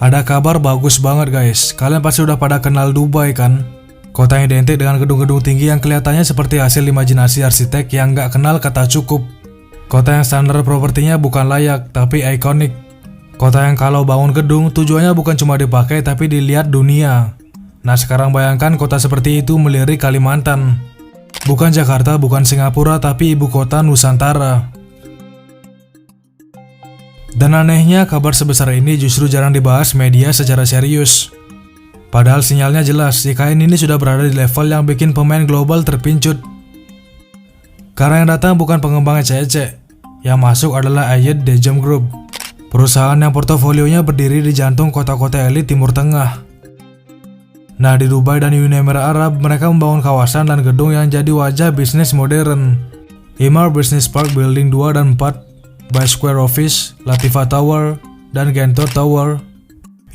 Ada kabar bagus banget guys. Kalian pasti udah pada kenal Dubai kan? Kota yang identik dengan gedung-gedung tinggi yang kelihatannya seperti hasil imajinasi arsitek yang nggak kenal kata cukup. Kota yang standar propertinya bukan layak, tapi ikonik. Kota yang kalau bangun gedung tujuannya bukan cuma dipakai tapi dilihat dunia. Nah sekarang bayangkan kota seperti itu melirik Kalimantan. Bukan Jakarta, bukan Singapura, tapi ibu kota Nusantara. Dan anehnya kabar sebesar ini justru jarang dibahas media secara serius. Padahal sinyalnya jelas, IKN ini sudah berada di level yang bikin pemain global terpincut. Karena yang datang bukan pengembang ecek-ecek, yang masuk adalah Ayed Degem Group, perusahaan yang portofolionya berdiri di jantung kota-kota elit Timur Tengah. Nah di Dubai dan Uni Emirat Arab, mereka membangun kawasan dan gedung yang jadi wajah bisnis modern. Emaar Business Park Building 2 dan 4, Bay Square Office, Latifa Tower, dan Gentor Tower.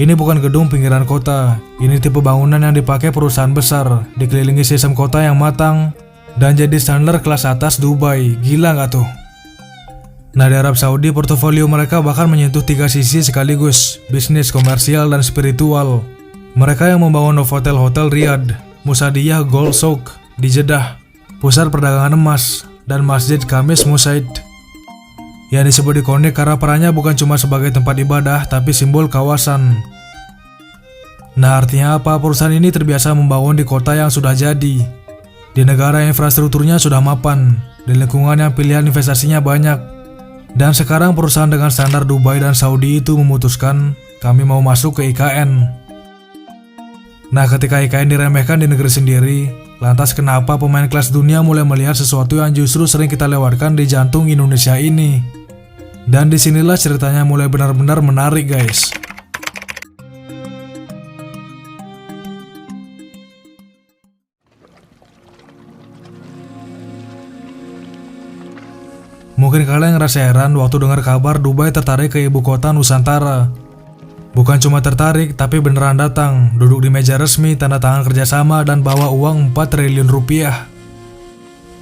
Ini bukan gedung pinggiran kota, ini tipe bangunan yang dipakai perusahaan besar, dikelilingi sistem kota yang matang, dan jadi standar kelas atas Dubai. Gila nggak tuh? Nah di Arab Saudi, portofolio mereka bahkan menyentuh 3 sisi sekaligus, bisnis, komersial, dan spiritual. Mereka yang membangun Novotel Hotel Riyadh, Musadiyah Gold Souk di Jeddah, pusat perdagangan emas, dan Masjid Khamis Musaid, yang disebut ikonik karena perannya bukan cuma sebagai tempat ibadah, tapi simbol kawasan. Nah artinya apa? Perusahaan ini terbiasa membangun di kota yang sudah jadi, di negara yang infrastrukturnya sudah mapan, di lingkungan yang pilihan investasinya banyak. Dan sekarang perusahaan dengan standar Dubai dan Saudi itu memutuskan, kami mau masuk ke IKN. Nah ketika IKN diremehkan di negeri sendiri, lantas kenapa pemain kelas dunia mulai melihat sesuatu yang justru sering kita lewatkan di jantung Indonesia ini? Dan disinilah ceritanya mulai benar-benar menarik guys. Mungkin kalian ngerasa heran waktu dengar kabar Dubai tertarik ke ibu kota Nusantara. Bukan cuma tertarik, tapi beneran datang, duduk di meja resmi, tanda tangan kerjasama, dan bawa uang 4 triliun rupiah.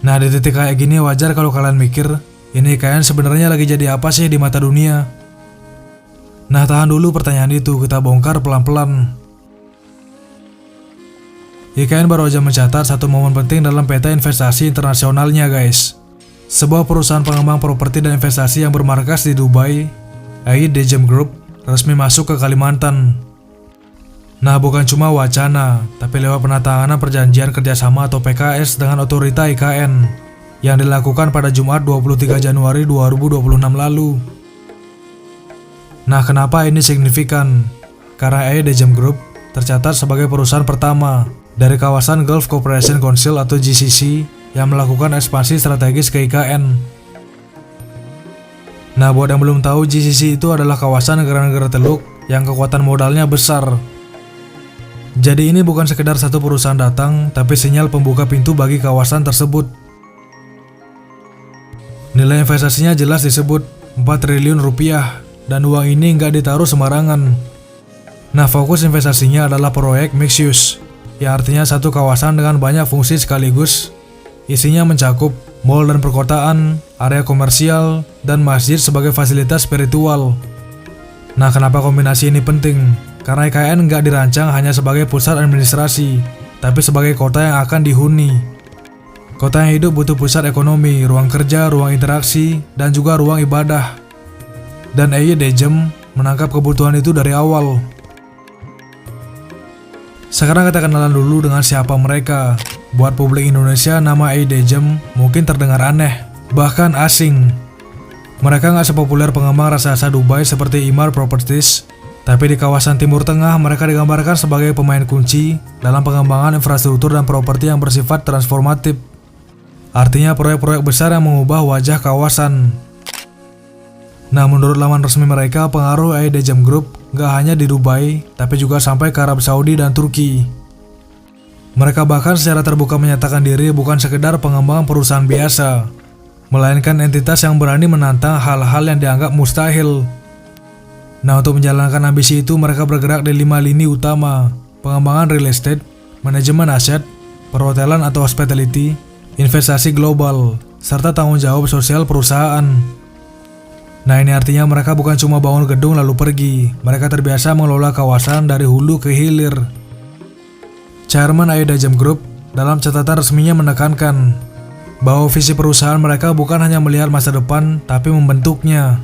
Nah di titik kayak gini wajar kalau kalian mikir, ini IKN sebenarnya lagi jadi apa sih di mata dunia? Nah tahan dulu pertanyaan itu, kita bongkar pelan-pelan. IKN baru aja mencatat satu momen penting dalam peta investasi internasionalnya guys. Sebuah perusahaan pengembang properti dan investasi yang bermarkas di Dubai, Ayed Degem Group, resmi masuk ke Kalimantan. Nah bukan cuma wacana, tapi lewat penandatanganan perjanjian kerjasama atau PKS dengan otorita IKN yang dilakukan pada Jumat 23 Januari 2026 lalu. Nah kenapa ini signifikan? Karena Ayed Degem Group tercatat sebagai perusahaan pertama dari kawasan Gulf Cooperation Council atau GCC yang melakukan ekspansi strategis ke IKN. Nah buat yang belum tahu, GCC itu adalah kawasan negara-negara Teluk yang kekuatan modalnya besar. Jadi ini bukan sekedar satu perusahaan datang, tapi sinyal pembuka pintu bagi kawasan tersebut. Nilai investasinya jelas disebut 4 triliun rupiah, dan uang ini nggak ditaruh sembarangan. Nah fokus investasinya adalah proyek mixed use, yang artinya satu kawasan dengan banyak fungsi sekaligus. Isinya mencakup mall dan perkotaan, area komersial, dan masjid sebagai fasilitas spiritual. Nah kenapa kombinasi ini penting? Karena IKN nggak dirancang hanya sebagai pusat administrasi, tapi sebagai kota yang akan dihuni. Kota yang hidup butuh pusat ekonomi, ruang kerja, ruang interaksi, dan juga ruang ibadah. Dan Ayed Degem menangkap kebutuhan itu dari awal. Sekarang kita kenalan dulu dengan siapa mereka. Buat publik Indonesia, nama Ayed Degem mungkin terdengar aneh, bahkan asing. Mereka nggak sepopuler pengembang raksasa Dubai seperti Emaar Properties, tapi di kawasan Timur Tengah mereka digambarkan sebagai pemain kunci dalam pengembangan infrastruktur dan properti yang bersifat transformatif. Artinya proyek-proyek besar yang mengubah wajah kawasan. Nah menurut laman resmi mereka, pengaruh Ayed Degem Group nggak hanya di Dubai, tapi juga sampai ke Arab Saudi dan Turki. Mereka bahkan secara terbuka menyatakan diri bukan sekedar pengembangan perusahaan biasa, melainkan entitas yang berani menantang hal-hal yang dianggap mustahil. Nah untuk menjalankan ambisi itu mereka bergerak di 5 lini utama: pengembangan real estate, manajemen aset, perhotelan atau hospitality, investasi global, serta tanggung jawab sosial perusahaan. Nah, ini artinya mereka bukan cuma bangun gedung lalu pergi, mereka terbiasa mengelola kawasan dari hulu ke hilir. Chairman Aedajem Group dalam catatan resminya menekankan bahwa visi perusahaan mereka bukan hanya melihat masa depan, tapi membentuknya.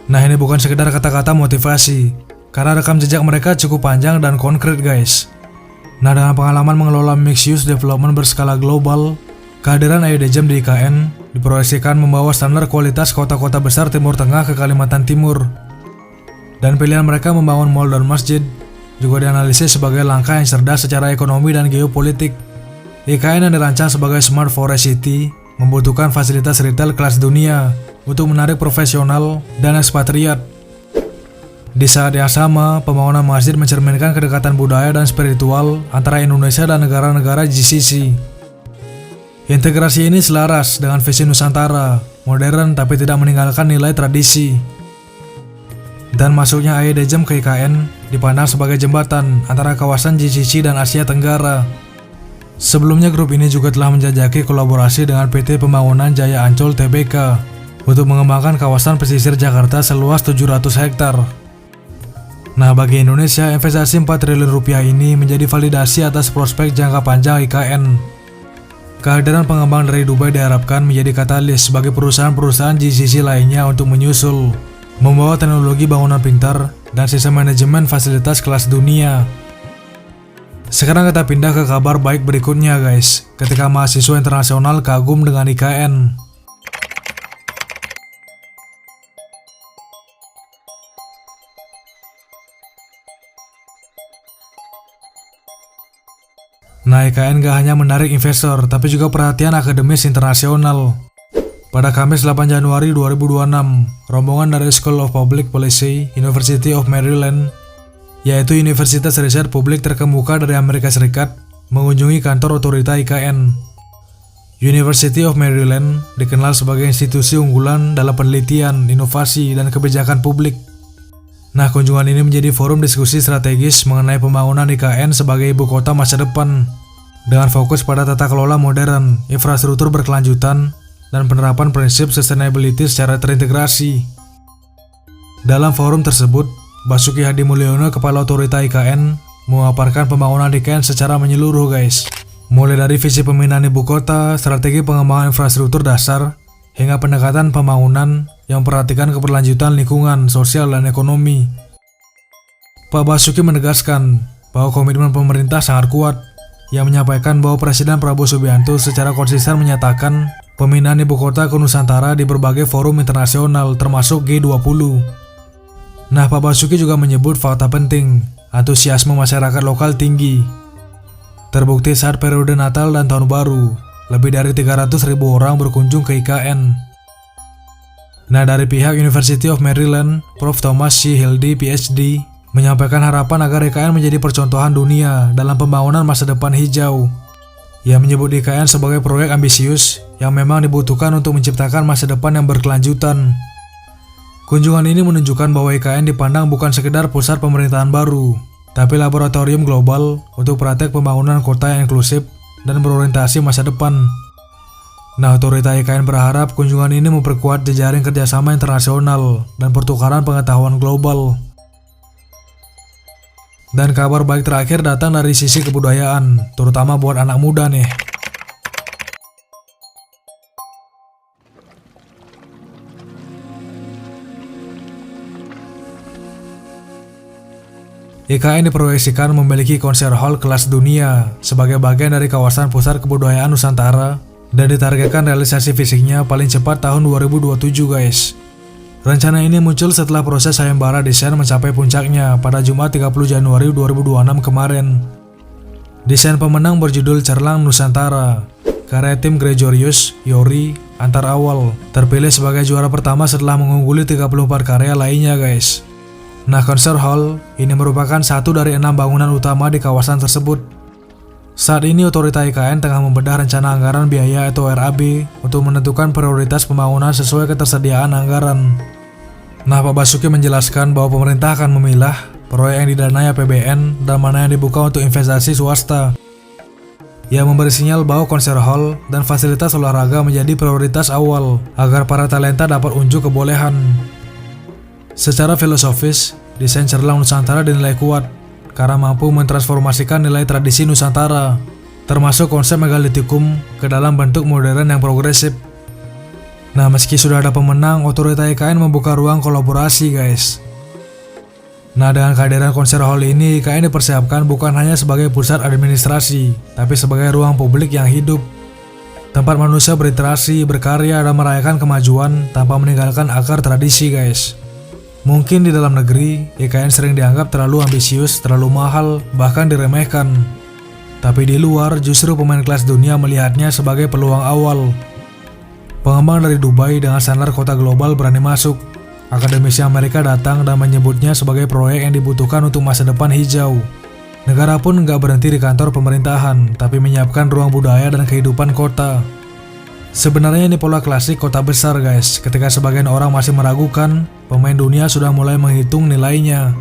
Nah, ini bukan sekedar kata-kata motivasi, karena rekam jejak mereka cukup panjang dan konkret guys. Nah, dengan pengalaman mengelola mixed use development berskala global, kehadiran Aedajem di IKN diproyeksikan membawa standar kualitas kota-kota besar Timur Tengah ke Kalimantan Timur. Dan pilihan mereka membangun mall dan masjid juga dianalisis sebagai langkah yang cerdas secara ekonomi dan geopolitik. IKN yang dirancang sebagai Smart Forest City membutuhkan fasilitas retail kelas dunia untuk menarik profesional dan ekspatriat. Di saat yang sama, pembangunan masjid mencerminkan kedekatan budaya dan spiritual antara Indonesia dan negara-negara GCC. Integrasi ini selaras dengan visi Nusantara, modern tapi tidak meninggalkan nilai tradisi. Dan masuknya Aedajem ke IKN dipandang sebagai jembatan antara kawasan GCC dan Asia Tenggara. Sebelumnya grup ini juga telah menjajaki kolaborasi dengan PT Pembangunan Jaya Ancol Tbk untuk mengembangkan kawasan pesisir Jakarta seluas 700 hektar. Nah, bagi Indonesia, investasi 4 triliun rupiah ini menjadi validasi atas prospek jangka panjang IKN. Kehadiran pengembang dari Dubai diharapkan menjadi katalis bagi perusahaan-perusahaan GCC lainnya untuk menyusul, membawa teknologi bangunan pintar dan sistem manajemen fasilitas kelas dunia. Sekarang kita pindah ke kabar baik berikutnya guys, ketika mahasiswa internasional kagum dengan IKN. Nah, IKN gak hanya menarik investor, tapi juga perhatian akademis internasional. Pada Kamis 8 Januari 2026, rombongan dari School of Public Policy, University of Maryland, yaitu Universitas Riset Publik terkemuka dari Amerika Serikat, mengunjungi kantor otorita IKN. University of Maryland dikenal sebagai institusi unggulan dalam penelitian, inovasi, dan kebijakan publik. Nah, kunjungan ini menjadi forum diskusi strategis mengenai pembangunan IKN sebagai ibu kota masa depan, dengan fokus pada tata kelola modern, infrastruktur berkelanjutan, dan penerapan prinsip sustainability secara terintegrasi. Dalam forum tersebut, Basuki Hadi Mulyono, Kepala Otorita IKN, memaparkan pembangunan IKN secara menyeluruh guys. Mulai dari visi pemindahan ibu kota, strategi pengembangan infrastruktur dasar, hingga pendekatan pembangunan yang memperhatikan keberlanjutan lingkungan, sosial, dan ekonomi. Pak Basuki menegaskan bahwa komitmen pemerintah sangat kuat, yang menyampaikan bahwa Presiden Prabowo Subianto secara konsisten menyatakan pemindahan ibu kota ke Nusantara di berbagai forum internasional termasuk G20. Nah, Pak Basuki juga menyebut fakta penting, antusiasme masyarakat lokal tinggi. Terbukti saat periode Natal dan Tahun Baru, lebih dari 300.000 orang berkunjung ke IKN. Nah, dari pihak University of Maryland, Prof. Thomas C. Hildy, PhD, menyampaikan harapan agar IKN menjadi percontohan dunia dalam pembangunan masa depan hijau. Ia menyebut IKN sebagai proyek ambisius yang memang dibutuhkan untuk menciptakan masa depan yang berkelanjutan. Kunjungan ini menunjukkan bahwa IKN dipandang bukan sekedar pusat pemerintahan baru, tapi laboratorium global untuk praktek pembangunan kota yang inklusif dan berorientasi masa depan. Nah, otorita IKN berharap kunjungan ini memperkuat jejaring kerjasama internasional dan pertukaran pengetahuan global. Dan kabar baik terakhir datang dari sisi kebudayaan, terutama buat anak muda nih. IKN diproyeksikan memiliki konser hall kelas dunia sebagai bagian dari kawasan pusat kebudayaan Nusantara dan ditargetkan realisasi fisiknya paling cepat tahun 2027 guys. Rencana ini muncul setelah proses sayembara desain mencapai puncaknya pada Jumat 30 Januari 2026 kemarin. Desain pemenang berjudul Cerlang Nusantara, karya tim Gregorius Yori Antar Awal, terpilih sebagai juara pertama setelah mengungguli 34 karya lainnya guys. Nah, konser hall ini merupakan satu dari 6 bangunan utama di kawasan tersebut. Saat ini otorita IKN tengah membedah rencana anggaran biaya atau RAB untuk menentukan prioritas pembangunan sesuai ketersediaan anggaran. Nah, Pak Basuki menjelaskan bahwa pemerintah akan memilah proyek yang didanai APBN dan mana yang dibuka untuk investasi swasta. Ia memberi sinyal bahwa konser hall dan fasilitas olahraga menjadi prioritas awal agar para talenta dapat unjuk kebolehan. Secara filosofis, desain Cerlang Nusantara dinilai kuat karena mampu mentransformasikan nilai tradisi Nusantara, termasuk konsep megalitikum ke dalam bentuk modern yang progresif. Nah, meski sudah ada pemenang, otorita IKN membuka ruang kolaborasi, guys. Nah, dengan kehadiran konser hall ini, IKN dipersiapkan bukan hanya sebagai pusat administrasi, tapi sebagai ruang publik yang hidup. Tempat manusia berinteraksi, berkarya, dan merayakan kemajuan tanpa meninggalkan akar tradisi, guys. Mungkin di dalam negeri, IKN sering dianggap terlalu ambisius, terlalu mahal, bahkan diremehkan. Tapi di luar, justru pemain kelas dunia melihatnya sebagai peluang awal. Pengembang dari Dubai dengan standar kota global berani masuk. Akademisi Amerika datang dan menyebutnya sebagai proyek yang dibutuhkan untuk masa depan hijau. Negara pun nggak berhenti di kantor pemerintahan, tapi menyiapkan ruang budaya dan kehidupan kota. Sebenarnya ini pola klasik kota besar, guys. Ketika sebagian orang masih meragukan, pemain dunia sudah mulai menghitung nilainya.